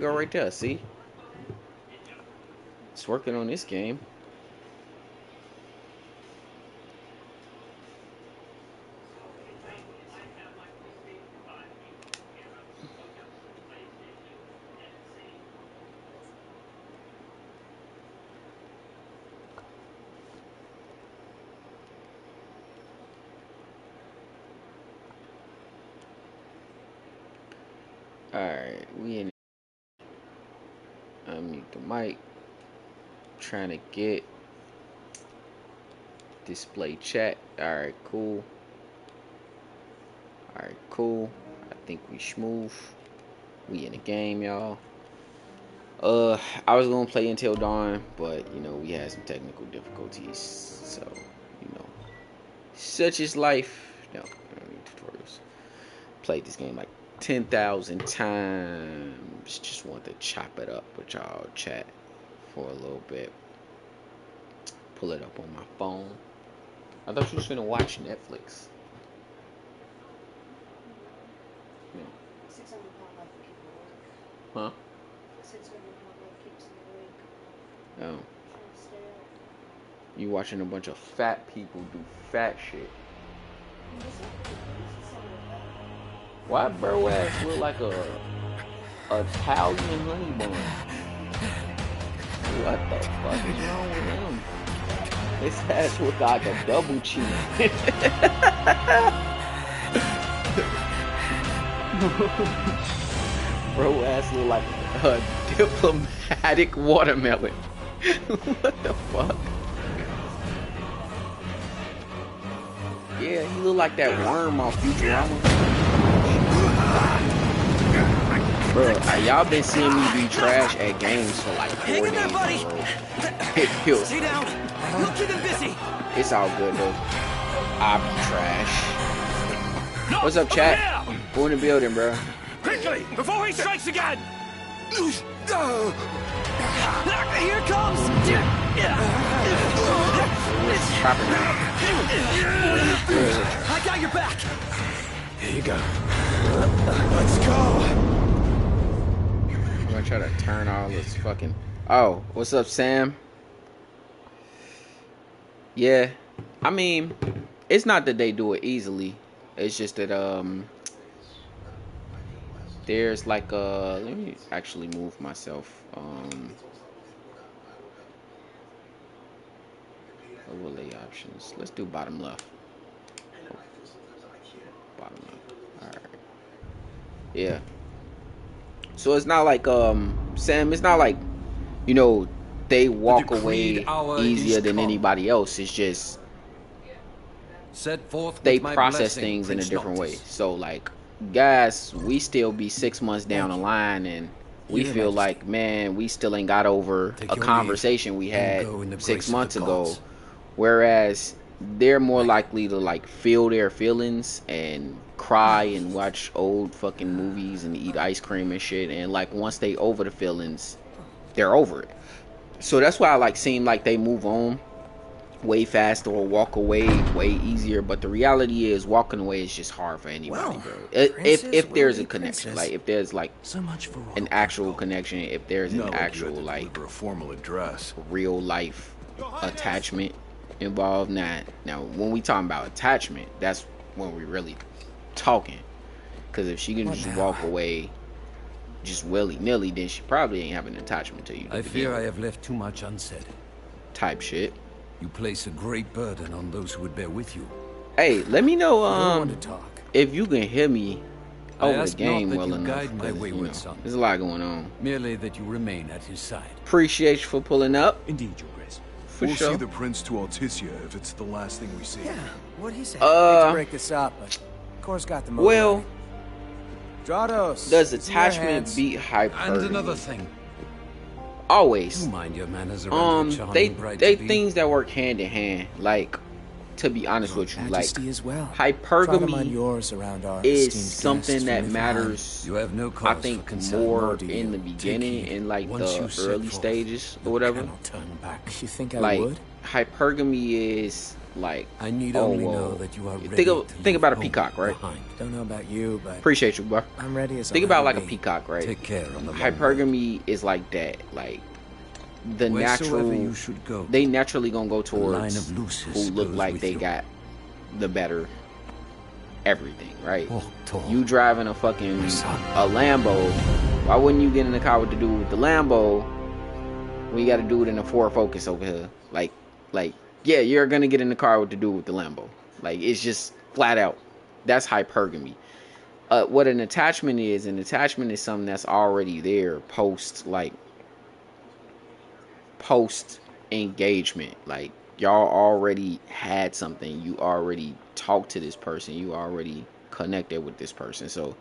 Go right there. See, it's working on this game. All right, we in. Unmute the mic. Trying to get display chat. All right, cool. All right, cool. I think we smooth. We in the game, y'all. I was gonna play Until Dawn, but we had some technical difficulties. So, such is life. No, I don't need tutorials. Played this game like 10,000 times. Just want to chop it up with y'all, chat for a little bit. Pull it up on my phone. I thought you was gonna watch Netflix. Yeah. Huh? Oh. You watching a bunch of fat people do fat shit. Why bro ass look like a Italian honey bun? What the fuck is wrong with him? His ass look like a double cheese. Bro ass look like a diplomatic watermelon. What the fuck? Yeah, he look like that worm off Futurama. Bro, y'all been seeing me be trash at games for like 4 days, buddy. It feels. Stay down. We'll keep him busy. It's all good though. I'll be trash. What's up, chat? Who in the building, bro? Quickly, before he strikes again! Here comes! I got your back! Here you go. Let's go! I'm gonna try to turn all this fucking... Oh, what's up, Sam? Yeah, I mean, it's not that they do it easily. It's just that, there's like let me actually move myself. Overlay options. Let's do bottom left. Bottom left. Alright. Yeah. So it's not like Sam, it's not like they walk away easier than anybody else. It's just they process things in a different way. So like, guys, we still be 6 months down the line and we feel like, man, we still ain't got over a conversation we had 6 months ago. Whereas they're more likely to like feel their feelings and cry and watch old fucking movies and eat ice cream and shit. And like once they over the feelings, they're over it. So that's why I like seem like they move on way faster or walk away way easier. But the reality is walking away is just hard for anybody, bro. If there's a connection, like if there's like an actual connection, if there's an actual like a formal address, real life attachment involved. Now when we talking about attachment, that's when we really talking. Because if she can just walk away just willy-nilly, then she probably ain't having an attachment to you. I fear I have left too much unsaid. Type shit. You place a great burden on those who would bear with you. Hey, let me know if you can hear me over the game well enough. Guide my wayward son. There's a lot going on. Merely that you remain at his side. Appreciate you for pulling up. Indeed, Your Grace. We'll see the prince to Alticia if it's the last thing we see. Yeah, what'd he say? I hate to break this up, but Core's got the motor. Well, Drados, does attachment beat hypergamy? And another thing. Always. You mind your manners around they things that work hand in hand. Like, to be honest with you, like as well. Hypergamy yours around our is something that matters. You have no cause I think more in the beginning, in like the early stages or whatever. Turn back. You think I like would? hypergamy is like, I need oh, only well, know that you are ready think about a peacock, right? Behind. Don't know about you, but Appreciate you, bro. I'm ready as Think I'll about ever like a be. peacock, right? Take care on the long Hypergamy is like that. Like the Wheresoever natural, you should go, they naturally gonna go line towards of Lucis who look goes like with they you. got the better everything, right? Walk tall. You driving a fucking son. a Lambo. Why wouldn't you get in the car with the dude with the Lambo when you got to do it in a Ford Focus over here? Like, yeah, you're gonna get in the car with the dude with the Lambo. Like, it's just flat out. That's hypergamy. What an attachment is something that's already there post engagement. Like, y'all already had something. You already talked to this person. You already connected with this person. So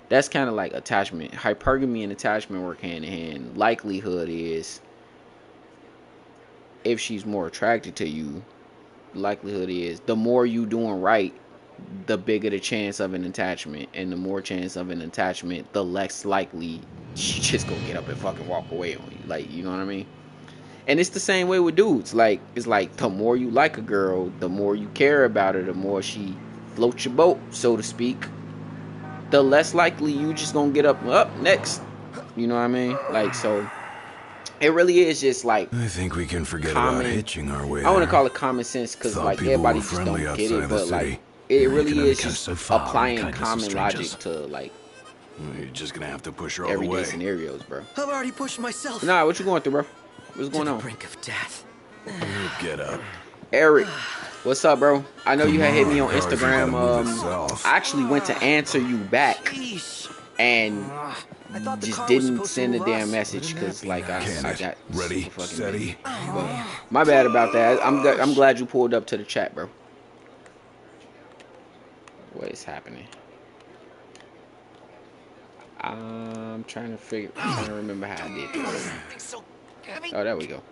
that's kind of like attachment. Hypergamy and attachment work hand in hand. Likelihood is, if she's more attracted to you, likelihood is the more you doing right, the bigger the chance of an attachment, and the more chance of an attachment, the less likely she just gonna get up and fucking walk away on you. Like, you know what I mean? And it's the same way with dudes. Like, it's like the more you like a girl, the more you care about her, the more she floats your boat, so to speak, the less likely you just gonna get up next. You know what I mean? Like, so it really is just like, I think we can forget common, about hitching our way I want to there. call it common sense, because Thought like people everybody were just don't friendly get outside it, the but like city. it You really can is come just so far in the applying kindness of common logic strangers. to like You're just gonna have to push her all the everyday way. scenarios, bro. I've already pushed myself Nah, what you going through, bro? What's to going the on? brink of death. Get up. Eric, what's up, bro? I know you had hit me on Come on, Instagram. cars, you gotta move it south. I actually went to answer you back Sheesh. and I thought the just car was didn't supposed to send a move damn us. message because like I Can got it? Ready, super fucking steady. busy. But my bad about that. I'm glad you pulled up to the chat, bro. What is happening? I'm trying to remember how I did this. Oh, there we go.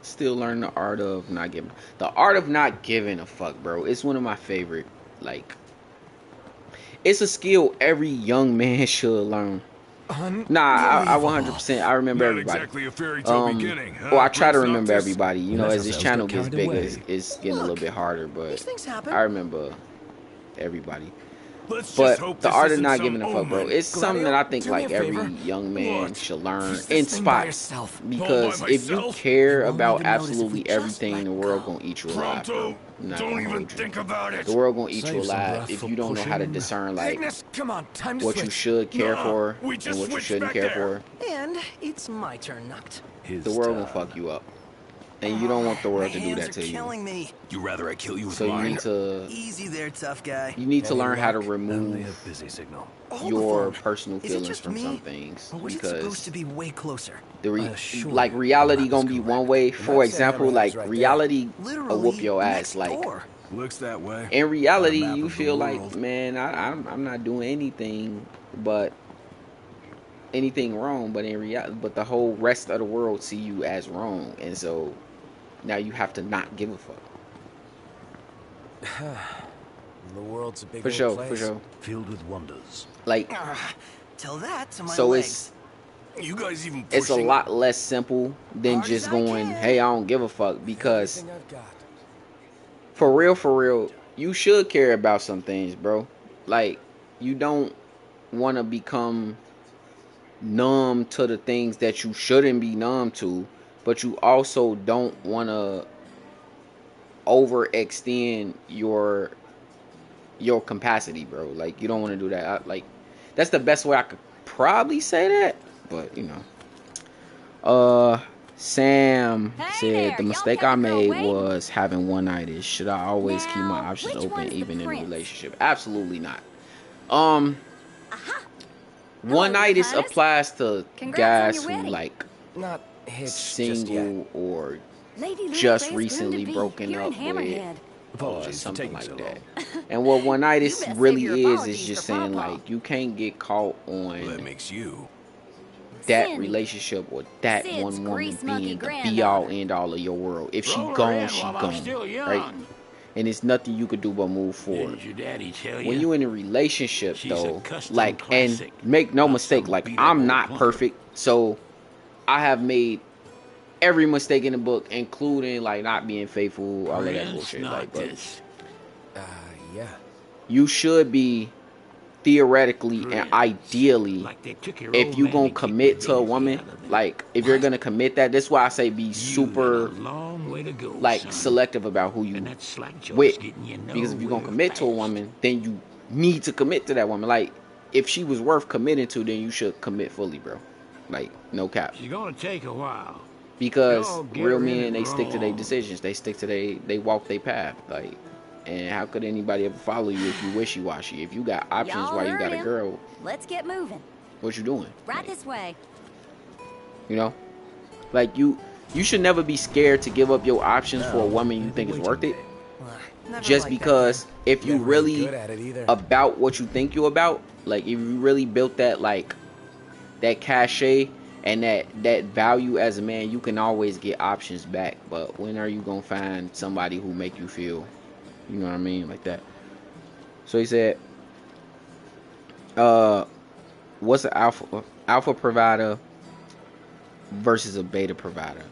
Still learning the art of not giving. The art of not giving a fuck, bro. It's one of my favorite. Like, it's a skill every young man should learn. Nah, I 100%. I remember Not everybody. exactly a fairy tale beginning, huh, Well, I try to Prince remember Noctis? everybody. You know, Unless as this ourselves channel got gets carried bigger, away. it's getting a little bit harder. But These things happen. I remember everybody. Let's just But hope the this art of isn't not some giving a fuck, bro, omen. it's something that I think do me like a every favor. young man What? should learn Use in this thing by spots. yourself. Because All by if you myself? care You won't about even notice if we absolutely just everything, let the world go. gonna eat you alive, bro. Pronto. I'm not Don't gonna even hold you. think about it. The world gonna eat you Save some alive breath if for you don't know how to pushing. discern like Ignis, come on, time to what you switch. should care Nah, for we and just what you switched shouldn't back care there. for. And it's my turn, Noct. The world gonna fuck you up, and you don't want the world My to do hands that are to you. killing me. You rather I kill you with So you mine? need to Easy there, tough guy. to learn how to Only a remove busy signal. All your of them. personal Is it feelings just from me? some things, Or was it supposed because to be way closer? I assure like you, reality that gonna is be correct. one way. For map said example, Hammerhead like was right there. reality will Literally whoop your ass. next Like door. Looks that way. in reality, On a map you of the feel like, world. man, I'm not doing anything wrong. But in reality, but the whole rest of the world see you as wrong, and so now you have to not give a fuck. The world's a big For old sure, place. for sure. Filled with wonders. Like, Tell that to my so legs. You guys even it's a pushing? lot less simple than Hard just as I going, can. hey, I don't give a fuck, because Everything I've got. for real, you should care about some things, bro. Like, you don't want to become numb to the things that you shouldn't be numb to, but you also don't want to overextend your capacity, bro. Like, you don't want to do that. Like, that's the best way I could probably say that, but you know. Sam said the mistake I made was having one-nightish. Should I always keep my options open even in a relationship? Absolutely not. One-nightish applies to guys who like Not hitched just yet. single or Lady just Lupe is recently going to be broken here in up with, Hammerhead. or Apologies for something taking like so that. long. And what one-nightish You best really save your is apologies just for saying Pawpaw. like you can't get caught Well, that on makes you. that Sin. relationship or that Sid's one woman grease monkey being the granddaughter. be-all end-all of your world. If she gone, she gone, right? And it's nothing you could do but move forward. Did your daddy tell you? When you in a relationship, She's a though, custom like, and classic, make no not mistake, some like, beat-up I'm old not clunker. perfect, so I have made every mistake in the book, including like not being faithful, all of that bullshit. Like, but yeah. you should be theoretically and ideally, if you gonna commit to a woman, like if you're gonna commit that, that's why I say be super like selective about who you with, because if you're gonna commit to a woman, then you need to commit to that woman. Like if she was worth committing to, then you should commit fully, bro. Like no cap. She's gonna take a while. Because real men, they stick to their decisions. They stick to they walk their path. Like, and how could anybody ever follow you if you wishy-washy? If you got options while you got a girl, let's get moving. What you doing? Right this way. You know, like you should never be scared to give up your options for a woman you think is worth it. Just because if you really about what you think you about, like if you really built that like that cachet and that value as a man, you can always get options back. But when are you gonna find somebody who make you feel, you know what I mean, like that? So he said, what's an alpha provider versus a beta provider?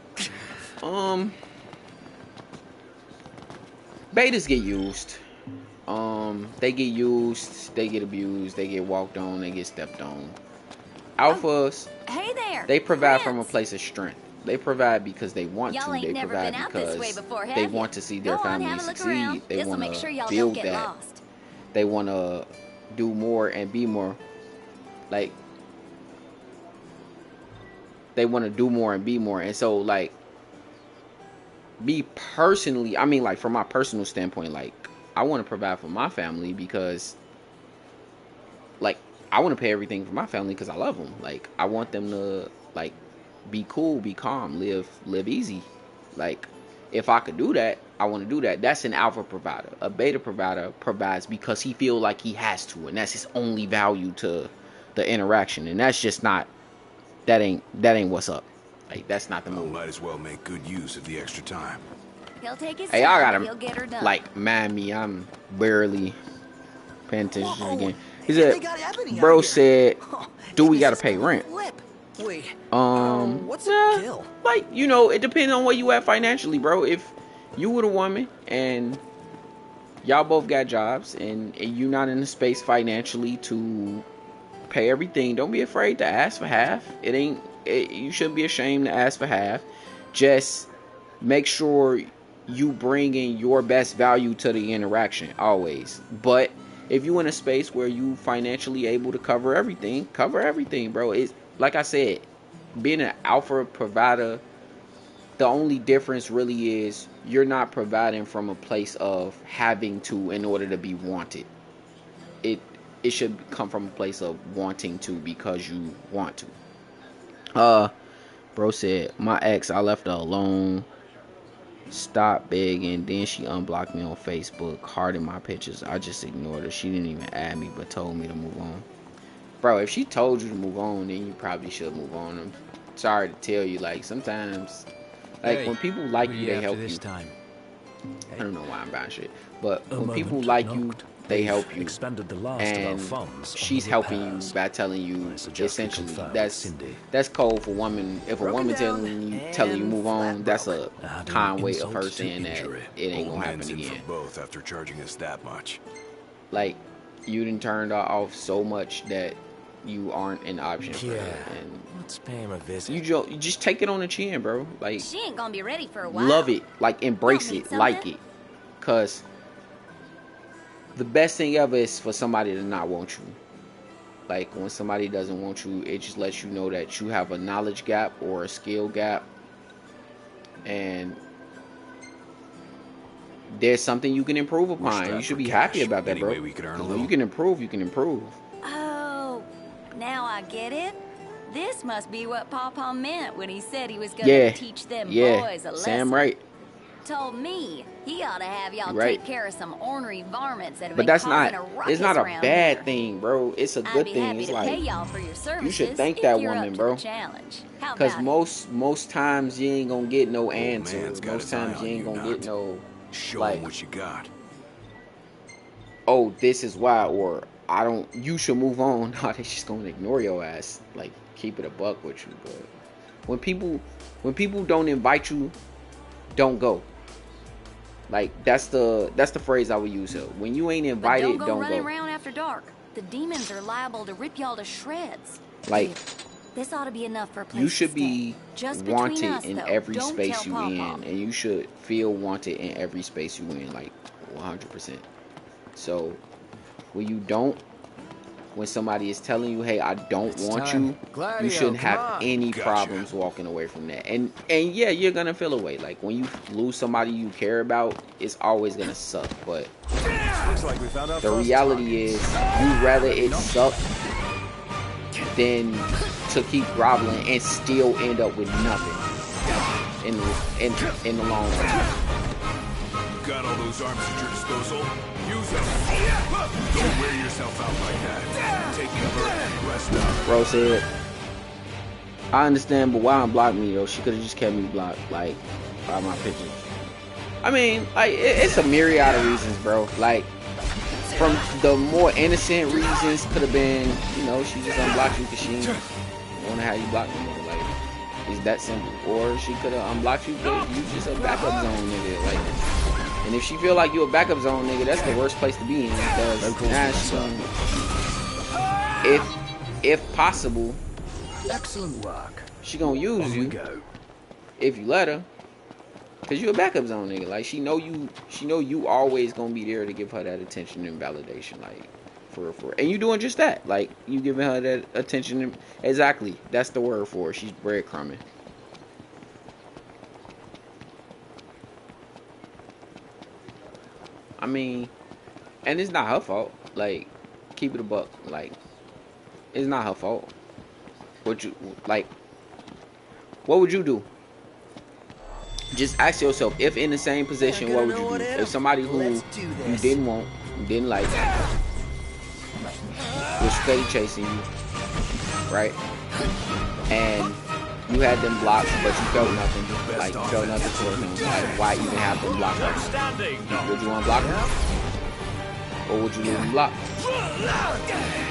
Betas get used. They get used, they get abused, they get walked on, they get stepped on. Alphas, hey there, they provide from a place of strength. They provide because they want to. They provide because they want to see their family succeed. They want to build that. They want to do more and be more. Like, they want to do more and be more. And so, like, me personally, I mean, like, from my personal standpoint, like, I want to provide for my family because, like, I want to pay everything for my family because I love them. Like, I want them to, like, be cool, be calm, live easy. Like, if I could do that, I want to do that. That's an alpha provider. A beta provider provides because he feel like he has to, and that's his only value to the interaction. And that's just not, that ain't what's up. Like, that's not the move. Might as well make good use of the extra time. He'll take his hey, I time. gotta, Get her done. like, mind me, I'm barely paying attention again. He said, bro said, do we gotta pay rent? Wait, what's nah, a bill? like, you know, it depends on where you at financially, bro. If you with a woman and y'all both got jobs and you not in the space financially to pay everything, don't be afraid to ask for half. You shouldn't be ashamed to ask for half. Just make sure you bring in your best value to the interaction always. But if you in a space where you financially able to cover everything, bro. It's like I said, being an alpha provider, the only difference really is you're not providing from a place of having to in order to be wanted. It should come from a place of wanting to because you want to. Bro said, my ex, I left her alone. Stop begging. Then she unblocked me on Facebook, hearted my pictures. I just ignored her. She didn't even add me, but told me to move on. Bro, if she told you to move on, then you probably should move on. I'm sorry to tell you, like, sometimes, like, when people like you, they help you. I don't know why I'm buying shit, but when people like you, they help you. And she's helping you by telling you, essentially, that's code for woman. If a woman telling you move on, that's a kind way of her saying that it ain't gonna happen again. Both after charging us that much. Like, you done turned her off so much that you aren't an option for her. And let's pay him a visit. You just take it on the chin, bro. Like, she ain't gonna be ready for a while. Love it, like, embrace it, like it, cause the best thing ever is for somebody to not want you. Like, when somebody doesn't want you, it just lets you know that you have a knowledge gap or a skill gap, and there's something you can improve upon. You should be happy about that, bro. We could earn a little. You can improve. You can improve. Oh, now I get it. This must be what Papa meant when he said he was gonna teach them boys a lesson. Sam right. Told me he ought to have y'all take care of some ornery varmints that have been causing a ruckus it's not a around bad here. thing, bro. It's a good thing. It's like, pay y'all for your services you should thank that woman, bro. Because most times you ain't gonna get no answer. Most times you ain't gonna get no, show like, what you got. Oh, this is why, or I don't. You should move on. No, they just gonna ignore your ass. Like, keep it a buck with you, but When people don't invite you, don't go. Like that's the phrase I would use here. When you ain't invited, don't go. Running around after dark. The demons are liable to rip y'all to shreds. Like this ought to be enough for a place you should to be just wanted us, in though. every Don't space you Papa. in, and you should feel wanted in every space you in, like 100%. So when somebody is telling you, hey, I don't want you, you shouldn't have any problems walking away from that. And yeah, you're gonna feel away. Like when you lose somebody you care about, it's always gonna suck. But the reality is, you'd rather it suck than to keep groveling and still end up with nothing in the long run. You got all those arms at your disposal? Use them. Don't wear yourself out like that. Take your burden and rest up. Bro said, I understand, but why unblock me though? She could have just kept me blocked, like, by my pictures. I mean, like, it's a myriad of reasons, bro. Like, from the more innocent reasons could have been, you know, she just unblocked you because she didn't want to have you block me. Like, it's that simple. Or she could have unblocked you because you just a backup zone nigga. Like, and if she feel like you a backup zone nigga, that's the worst place to be in. Because now she's gonna, if possible, excellent work. She gonna use you if you let her. Cause you a backup zone nigga. Like she know you always gonna be there to give her that attention and validation. Like for and you doing just that. Like you giving her that attention and, exactly. That's the word for it. She's breadcrumbing. I mean, and it's not her fault. Like, keep it a buck. Like, it's not her fault. What would you do? Just ask yourself, if in the same position, what would you do? If somebody who you didn't want, didn't like, was steady chasing you, right? And you had them blocked, but you felt nothing. Like, you felt nothing towards them. Like, why even have them blocked? Would you unblock them? Or would you leave them blocked?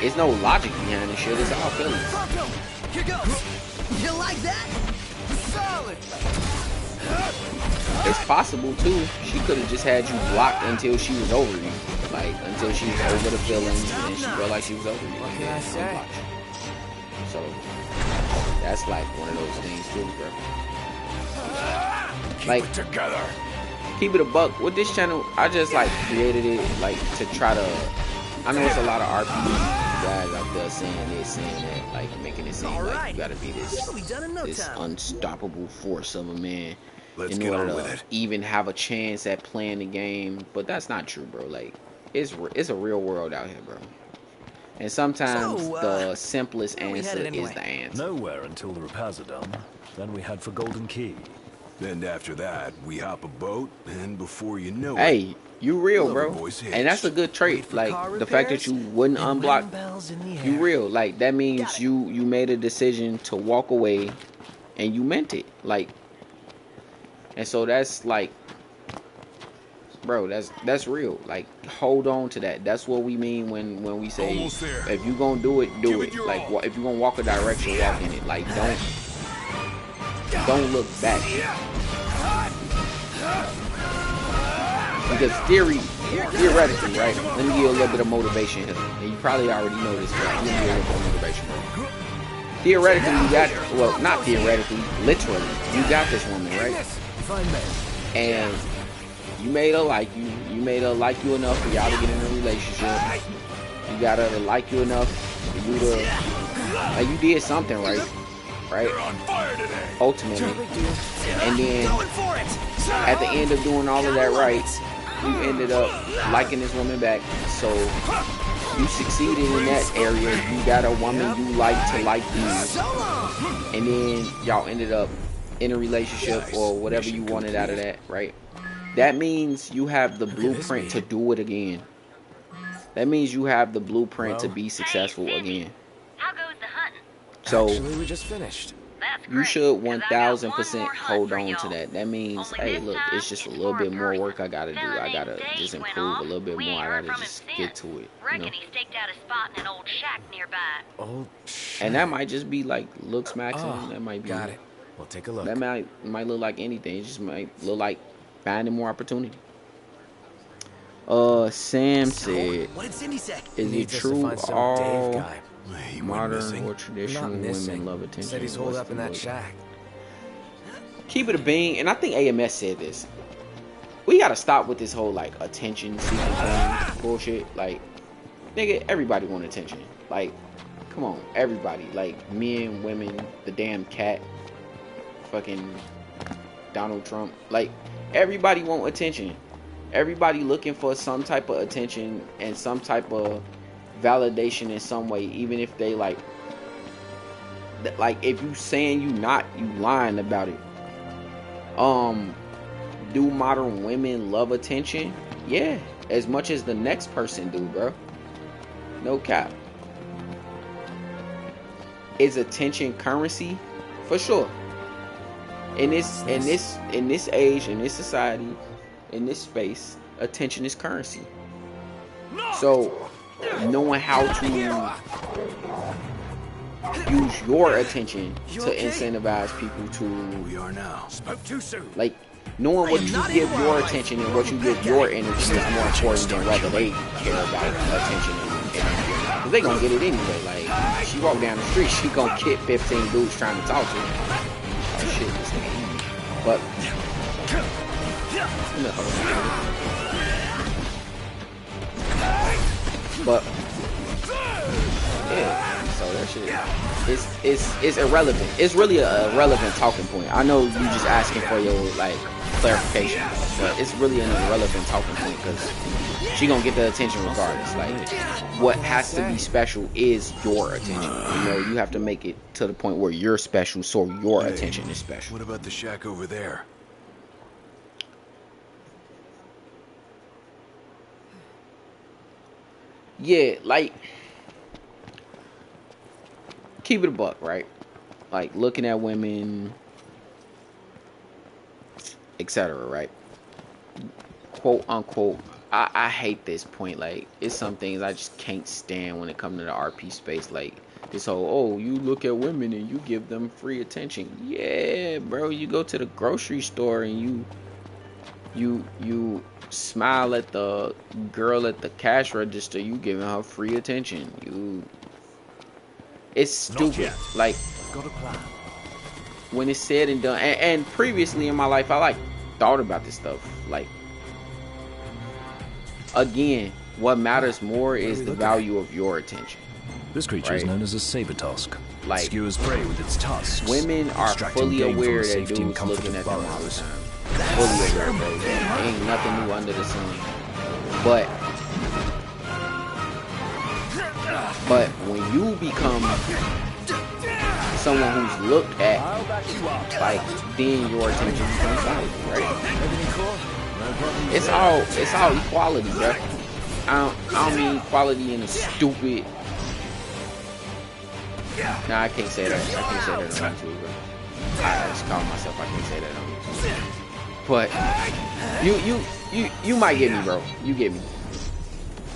There's no logic behind this shit. It's all feelings. Here goes. You like that? Solid. It's possible, too. She could have just had you blocked until she was over you. Like, until she was over the feelings, and then she felt like she was over you. What can I say? So, that's like one of those things too, bro. Like, Keep it together. Keep it a buck. With this channel, I just like created it like to try to. I know it's a lot of RPG guys out there saying this, saying that, like making it seem like you gotta be this unstoppable force of a man in order to even have a chance at playing the game. But that's not true, bro. Like, it's a real world out here, bro. And sometimes the simplest answer is the answer. Nowhere until the repairs are done. Then we head for Golden Key. Then after that, we hop a boat, and before you know it, you real, bro. And that's a good trait. Like the fact that you wouldn't unblock, you real. Like that means you made a decision to walk away, and you meant it. Like, and so that's like, bro, that's real. Like, hold on to that. That's what we mean when we say, if you gonna do it, do it. Like, if you gonna walk a direction, walk in it. Like, don't look back. Because theoretically, right? Let me give you a little bit of motivation here. And you probably already know this, but let me give you a little bit of motivation. Theoretically, you got, well, not theoretically, literally, you got this woman, right? And you made her like you. You made her like you enough for y'all to get in a relationship. You got her to like you enough for you to, like, you did something right, right? Ultimately, and then at the end of doing all of that right, you ended up liking this woman back. So you succeeded in that area. You got a woman you like to like you, and then y'all ended up in a relationship or whatever you wanted out of that, right? That means you have the blueprint to do it again. That means you have the blueprint to be successful again. How goes the hunting? So actually, we just finished. You should 1000% hold on to that. That means, hey, look, it's just a little bit more work I gotta do. I gotta just improve a little bit more. I gotta just get to it. You know? He staked out a spot in an old shack nearby. Oh, shit. And that might just be like looks maximum. That might be. Got it. We'll take a look. That might look like anything. It just might look like finding more opportunity. Sam said, what did Cindy say? is it true all modern or traditional women love attention? Said he's holed up in that shack. Keep it a bean, and I think AMS said this. We gotta stop with this whole like attention seeking thing bullshit. Like, nigga, everybody want attention. Like, come on, everybody. Like, men, women, the damn cat, fucking Donald Trump. Like, everybody want attention. Everybody looking for some type of attention and some type of validation in some way, even if they like if you saying you not, you lying about it. Do modern women love attention? Yeah, as much as the next person do, bro. No cap. Is attention currency? For sure. In this age, in this society, in this space, attention is currency. So, knowing how to use your attention to incentivize people to, We are now. Spoke too soon. like, knowing what you give your attention and what you give your energy is more important than whether they care about attention and energy. Because they gonna get it anyway. Like, she walk down the street, she gonna get 15 dudes trying to talk to her. Oh shit, this nigga easy. But yeah, so that shit it's irrelevant. It's really a irrelevant talking point. I know you just asking for your like clarification, but it's really an irrelevant talking point because she gonna get the attention regardless. Like, what has to be special is your attention. You know, you have to make it to the point where you're special, so your attention is special. What about the shack over there? Yeah, like, keep it a buck, right? Like, looking at women, etc., right? Quote unquote, I hate this point. Like, it's some things I just can't stand when it comes to the RP space. Like, this whole, oh, you look at women and you give them free attention. Yeah, bro, you go to the grocery store and you smile at the girl at the cash register, you giving her free attention. It's stupid. Like, when it's said and done, and previously in my life, I like thought about this stuff. Like, again, what matters more is the value of your attention. This creature is known as a saber tusk. Like, it skewers prey with its tusks. Women are fully aware that dudes looking at them all the time. Fully aware, bro. Ain't nothing new under the sun. But when you become someone who's looked at, like, then your attention becomes valuable, right? It's all equality, bro. I don't mean equality in a stupid. Nah, I can't say that. I can't say that on YouTube, bro. I just call myself. I can't say that on YouTube. But you might get me, bro. You get me.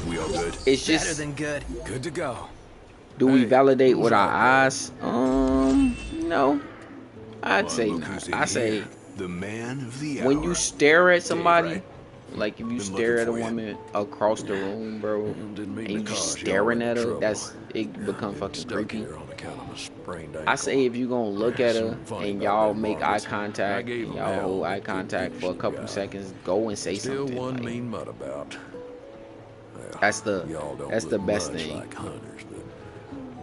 We all good? It's just better than good. Good to go. Do we validate with our eyes? No. I'd say not. I say the man of the hour. When you stare at somebody, like if you stare at a woman across the room, bro, and you just staring at her, it become fucking creepy. I say if you gonna look at her and y'all make eye contact, and y'all hold eye contact for a couple seconds, go and say something. One like, mean mutt about. That's the best thing. Like hunters, but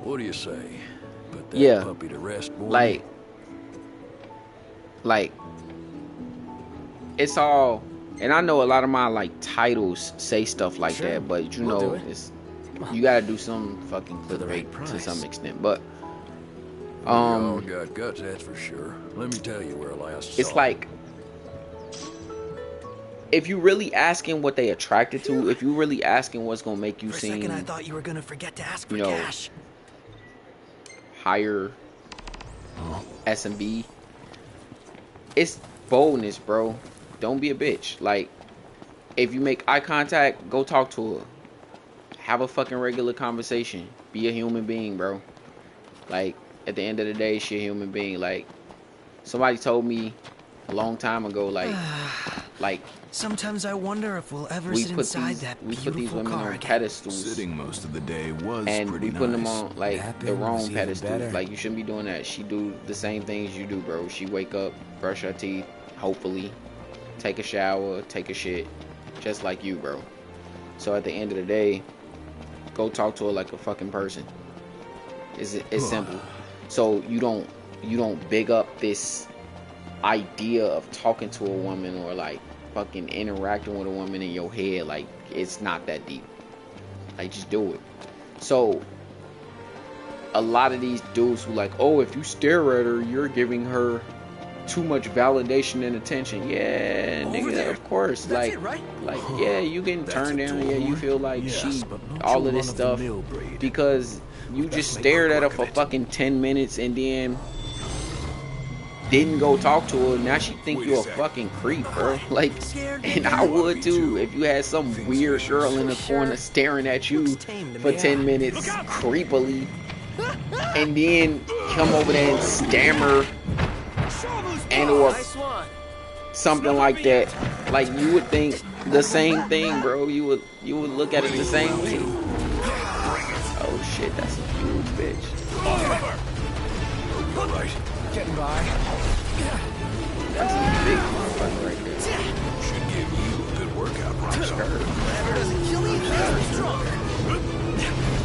what do you say? Put that Yeah, puppy to rest, boy. like it's all. And I know a lot of my like titles say stuff like that, but you know, you gotta do some fucking clickbait to some extent. But y'all got guts, that's for sure. Let me tell you where I last it's saw like, if you really asking what they attracted to, if you really asking what's gonna make you For a seem, second, I thought you were gonna forget to ask for you know, cash. higher S&B, it's boldness, bro. Don't be a bitch. Like, if you make eye contact, go talk to her. Have a fucking regular conversation. Be a human being, bro. Like, at the end of the day, she a human being. Like, Somebody told me a long time ago, like sometimes I wonder if we'll ever sit inside that beautiful we put these women car on again. pedestals. Sitting most of the day was and pretty we put them nice. on like Napping the wrong was even pedestals. better. Like you shouldn't be doing that. She do the same things you do, bro. She wake up, brush her teeth, hopefully, take a shower, take a shit, just like you, bro. So at the end of the day, go talk to her like a fucking person. It's simple. So you don't big up this idea of talking to a woman or like fucking interacting with a woman in your head. Like it's not that deep. Like just do it. So a lot of these dudes who like, oh, if you stare at her, you're giving her too much validation and attention. Yeah, nigga, of course. That's it, right? Like, yeah, you getting turned down. Yeah, you feel like Yes, she, but not all your of this stuff, run-of-the-mill breed. because you just make stared quick at her work for of it. fucking 10 minutes and then didn't go talk to her. Now she think Wait you a a sec. fucking creep, bro. Like, and I would too if you had some weird girl in the corner staring at you Looks tame to for me. 10 minutes creepily, and then come over there and stammer and or Nice one. something like that. Like you would think the same thing, bro. You would look at it the same way. Oh shit, that's a huge bitch. All right. Getting by. That's a big motherfucker right there. Should give you a good workout, Bronson. Whatever doesn't kill you makes me stronger.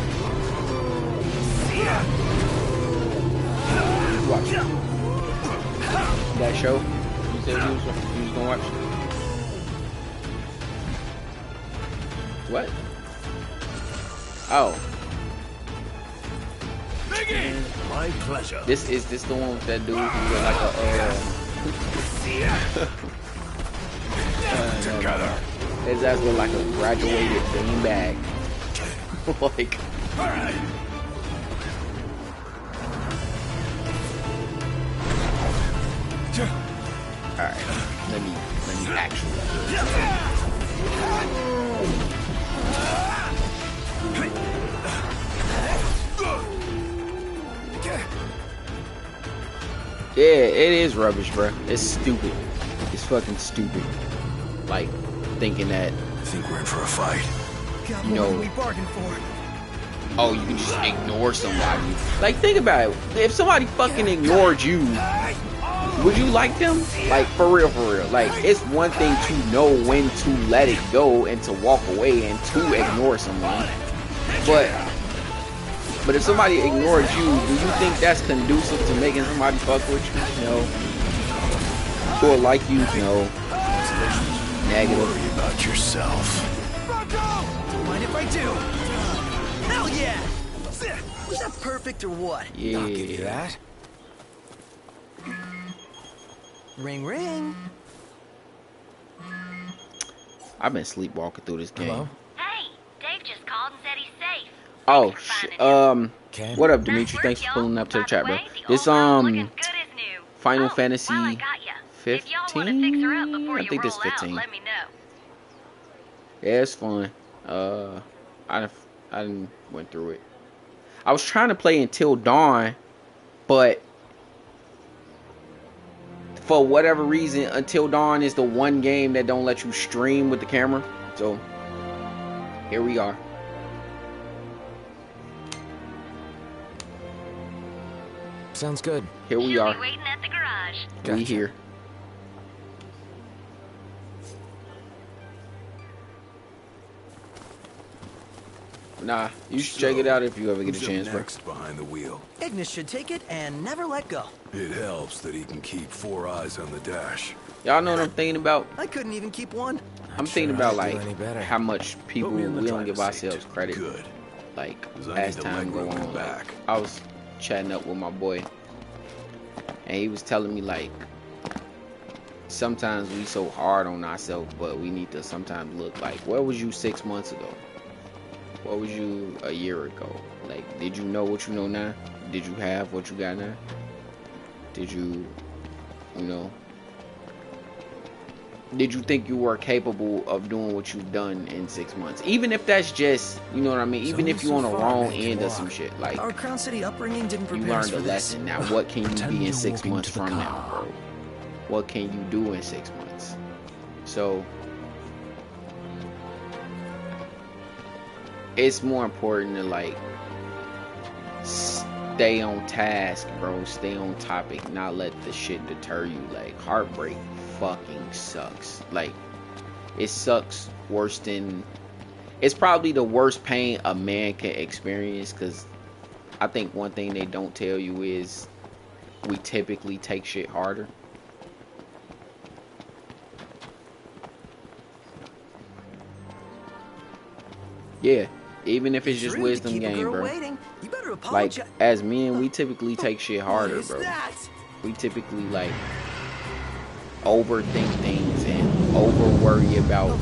Watch that show. You said you was gonna watch. What? Oh, My pleasure. this the one with that dude who was like a Together. his ass looked like a graduated beanbag. Like, alright, let me actually. Yeah, it is rubbish, bro. It's stupid. It's fucking stupid. Like, thinking that, I think we're in for a fight. Got You more know- than we bargained for. oh, you can just ignore somebody. Like, think about it. If somebody fucking ignored you, would you like them? Like, for real, for real. Like, it's one thing to know when to let it go and to walk away and to ignore someone. But if somebody ignored you, do you think that's conducive to making somebody fuck with you? No. Or like you? No. Negative. Worry about yourself. Don't mind if I do. Hell yeah! Was that perfect or what? Yeah. That? Ring ring. I've been sleepwalking through this game. Hello? Hey, Dave just called and said he's safe. Oh, Thanks for finding him. Ken? what up, Nice Dimitri? work, Thanks for y'all. pulling up to the By chat, bro. way, the This old girl's looking good as new. Final Oh, Fantasy while I got ya, if y'all wanna 15. fix her up before I you think this roll out, 15. let me know. Yeah, it's fun. I done went through it. I was trying to play Until Dawn, but for whatever reason, Until Dawn is the one game that don't let you stream with the camera. So here we are. Sounds good. Here we She'll are. be waiting at the garage. We Gotcha. here. Nah, you should check it out if you ever get a Who's chance, up bro. next behind the wheel? Ignis should take it and never let go. It helps that he can keep 4 eyes on the dash. Y'all know what I'm thinking about? I couldn't even keep one. I'm sure thinking about I'd do like any better. how much people Put me in the we don't give driver's seat. ourselves credit. Good. Like 'Cause I as need the time leg go room in on. the Like, back. I was chatting up with my boy, and he was telling me like sometimes we so hard on ourselves, but we need to sometimes look like, where was you 6 months ago? What was you a year ago? Like, did you know what you know now? Did you have what you got now? Did you, you know, did you think you were capable of doing what you've done in 6 months? Even if that's just, you know what I mean? Even if you're on the wrong end of some shit. Like, our Crown City upbringing didn't prepare you us learned for a this. lesson. Now, what can you be in 6 months to the from car. now, bro? What can you do in 6 months? So, it's more important to, like, stay on task, bro. Stay on topic. Not let the shit deter you. Like, heartbreak fucking sucks. Like, it sucks worse than... It's probably the worst pain a man can experience, because I think one thing they don't tell you is we typically take shit harder. Yeah, even if it's just wisdom game, bro. Like, as men, we typically take shit harder, bro. We typically, like, overthink things and over worry about,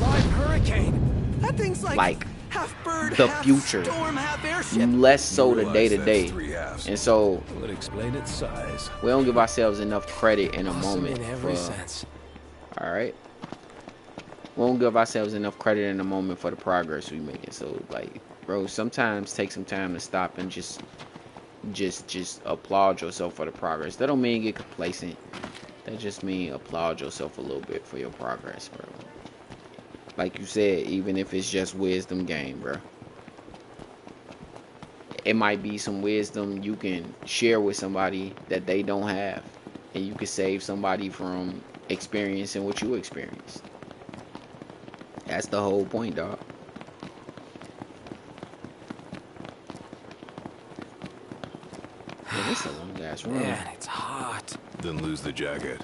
That thing's like half bird, the half future, storm, half airship. less so the Realize day to that's day. 3 halves. And so Would explain its size. we don't give ourselves enough credit in a Awesome moment in every for, sense. all right, we don't give ourselves enough credit in a moment for the progress we making. So, like, bro, sometimes take some time to stop and just applaud yourself for the progress. That don't mean get complacent. That just mean applaud yourself a little bit for your progress, bro. Like you said, even if it's just wisdom game, bro. It might be some wisdom you can share with somebody that they don't have, and you can save somebody from experiencing what you experienced. That's the whole point, dog. Man, this is a long ass run. Man, it's hot. Then lose the jacket.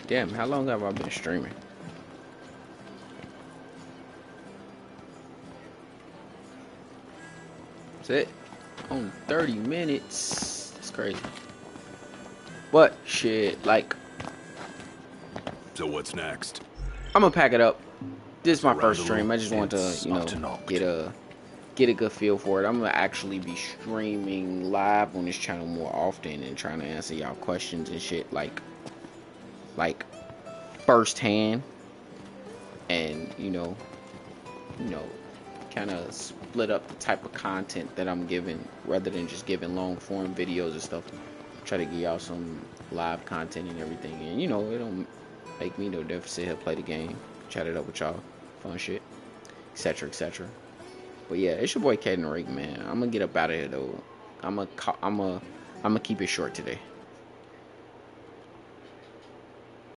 Damn, how long have I been streaming? That's it. On 30 minutes. It's crazy. But shit, like, So what's next? I'm gonna pack it up. This is my Around first the stream. loop, I just want to, it's you know, up to knocked. get a good feel for it. I'm gonna actually be streaming live on this channel more often and trying to answer y'all questions and shit like firsthand, and you know, kind of split up the type of content that I'm giving rather than just giving long form videos and stuff. Try to give y'all some live content and everything, and you know, it don't make me no difference. Sit here, play the game, chat it up with y'all, fun shit, etc., etc. But yeah, it's your boy Caden Rake, man. I'm gonna get up out of here though. I'm gonna keep it short today.